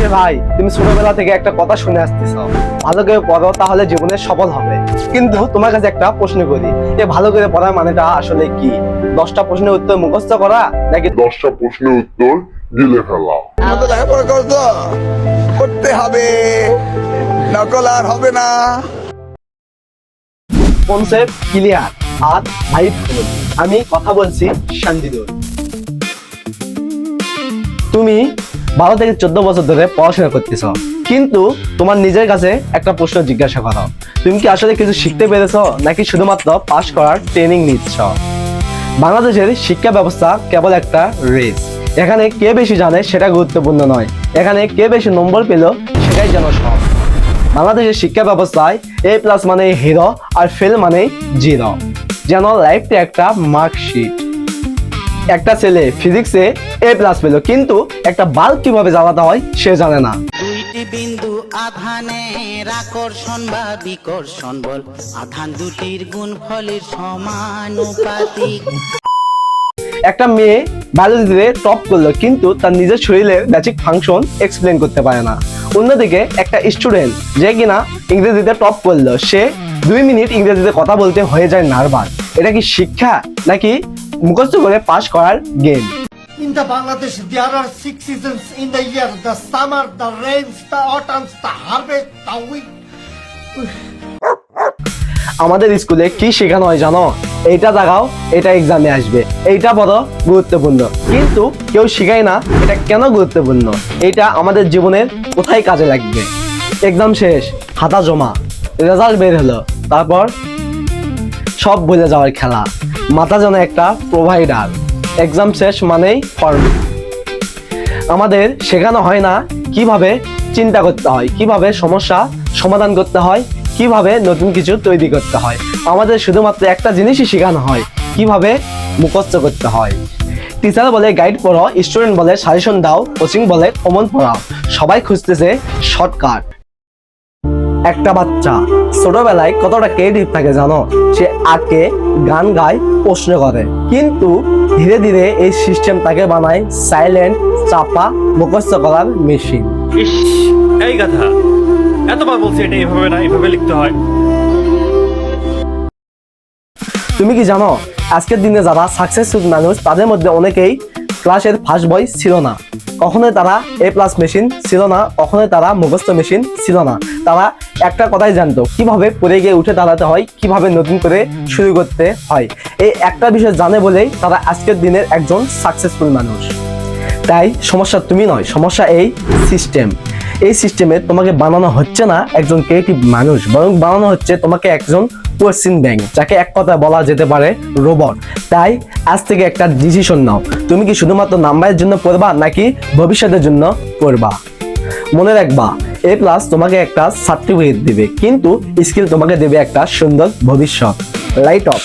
যে ভাই, তুমি ছোটবেলা থেকে একটা কথা শুনে আসতেছ, ভালো করে পড়ো তাহলে জীবনে সফল হবে। কিন্তু তোমার কাছে একটা প্রশ্ন করি, এই ভালো করে পড়ার মানেটা আসলে কি? 10টা প্রশ্নের উত্তর মুখস্থ করা নাকি 10টা প্রশ্নের উত্তর গিলে ফেলা? আমাদের লেখাপড়া করতো করতে হবে, নকল আর হবে না। কনসেপ্ট ক্লিয়ার আর লাইফ ফুল। আমি কথা বলছি শান্তিদুর। তুমি 12 থেকে 14 বছর ধরে পড়াশোনা করতেছ, কিন্তু তোমার নিজের কাছে একটা প্রশ্ন জিজ্ঞাসা করো, তুমি কি আসলে কিছু শিখতে পেরেছ নাকি শুধুমাত্র পাস করার ট্রেনিং নিচ্ছ? বাংলাদেশের শিক্ষা ব্যবস্থা কেবল একটা রেস। এখানে কে বেশি জানে সেটা গুরুত্বপূর্ণ নয়, এখানে কে বেশি নম্বর পেল সেটাই যেন সব। বাংলাদেশের শিক্ষা ব্যবস্থায় A+ মানে হিরো আর ফেল মানে জিরো, যেন লাইফটা একটা মার্কশিট। একটা ছেলে ফিজিক্সে A+ পেল, কিন্তু একটা বাল্ব কিভাবে জ্বালাতে হয় সে জানে না। দুইটি বিন্দু আধানের আকর্ষণ বা বিকর্ষণ বল, আধান দুটির গুণফলের সমানুপাতিক। একটা মেয়ে বায়োলজিতে টপ করলো, কিন্তু তার নিজের শরীরের বেসিক ফাংশন এক্সপ্লেন করতে পারে না। অন্যদিকে একটা স্টুডেন্ট যে কিনা ইংরেজিতে টপ করলো, সে 2 মিনিট ইংরেজিতে কথা বলতে হয়ে যায় নার্ভাস। এটা কি শিক্ষা নাকি মুখস্থ করে পাস করার game? In the Bangladesh, there are 6 seasons in the year: the summer, the rains, the autumns, the harvest, the winter. আমাদের স্কুলে কি শেখানো হয় জানো? এইটা দেখাও, এটা এক্সামে আসবে, এইটা বড় গুরুত্বপূর্ণ, কিন্তু কেউ শেখায় না এটা কেন গুরুত্বপূর্ণ, এটা আমাদের জীবনের কোথায় কাজে লাগবে। এক্সাম শেষ, খাতা জমা, রেজাল্ট বের হলো, তারপর সব ভুলে যাওয়ার খেলা। মাথা যেন একটা প্রোভাইডার। এক্সাম শেষ মানেই ফর্ম। আমাদের শেখানো হয় না কিভাবে চিন্তা করতে হয়, কিভাবে সমস্যা সমাধান করতে হয়, কিভাবে নতুন কিছু তৈরি করতে হয়। আমাদের শুধুমাত্র একটা জিনিসই শেখানো হয়, কিভাবে মুখস্থ করতে হয়। টিচার বলে গাইড পড়ো, স্টুডেন্ট বলে সাজেশন দাও, কোচিং বলে কমন পড়াও, সবাই খুঁজতেছে শর্টকাট। একটা বাচ্চা ছোটবেলায় কতটা ক্রিয়েটিভ থাকে জানো? সে আঁকে, গান গায়, প্রশ্ন করে, কিন্তু ধীরে ধীরে এই সিস্টেম তাকে বানায় সাইলেন্ট, চাপা, মুখস্থ করার মেশিন। ইস, এই কথা এতবার বলছি এটা এইভাবে না, এইভাবে লিখতে হয়। তুমি কি জানো আজকের দিনে যারা সাকসেসফুল মানুষ তাদের মধ্যে অনেকেই ক্লাসের ফার্স্ট বয় ছিল না, কখনোই তারা A+ মেশিন ছিল না, কখনোই তারা মুখস্থ মেশিন ছিল না। তারা একটা কথাই জানতো, কিভাবে পড়ে গিয়ে উঠে দাঁড়াতে হয়, কিভাবে নতুন করে শুরু করতে হয়। এই একটা বিষয় জানে বলেই তারা আজকের দিনের একজন সাকসেসফুল মানুষ। তাই সমস্যা তুমি নয়, সমস্যা এই সিস্টেম। এই সিস্টেমে তোমাকে বানানো হচ্ছে না একজন ক্রিয়েটিভ মানুষ, বরং বানানো হচ্ছে তোমাকে একজন কোশ্চেন ব্যাংক, যাকে এক কথা বলা যেতে পারে রোবট। তাই আজ থেকে একটা ডিসিশন নাও, তুমি কি শুধুমাত্র নাম্বারের জন্য পড়বা নাকি ভবিষ্যতের জন্য পড়বা। মনে রাখবা, A+ তোমাকে একটা সার্টিফিকেট দিবে, কিন্তু স্কিল তোমাকে দেবে একটা সুন্দর ভবিষ্যৎ। Light off.